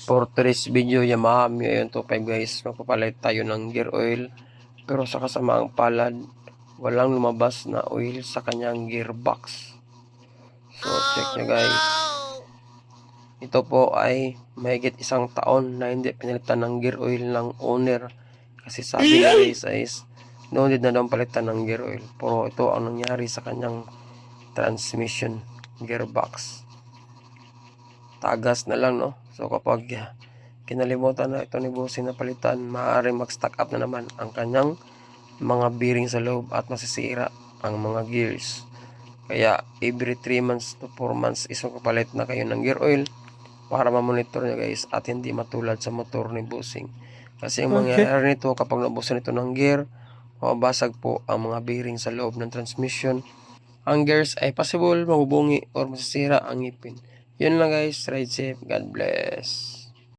For today's video, Yamaha Mio 25 guys, magpapalit tayo ng gear oil. Pero sa kasamaang palad, walang lumabas na oil sa kanyang gearbox. So check nyo guys. Ito po ay mahigit 1 taon na hindi pinalitan ng gear oil ng owner. Kasi sabi nga guys is, no need na daw palitan ng gear oil. Pero ito ang nangyari sa kanyang transmission gearbox. Tagas na lang, no? So kapag kinalimutan na ito ni bossing na palitan, maaari mag-stock up na naman ang kanyang mga bearing sa loob at masisira ang mga gears. Kaya every 3 months to 4 months isang kapalit na kayo ng gear oil para ma-monitor nyo guys at hindi matulad sa motor ni bossing. Kasi ang mangyayari nito kapag nabusan ito ng gear, mababasag po ang mga bearing sa loob ng transmission. Ang gears ay possible mabubungi or masisira ang ngipin. Yun lang guys, ride safe, God bless.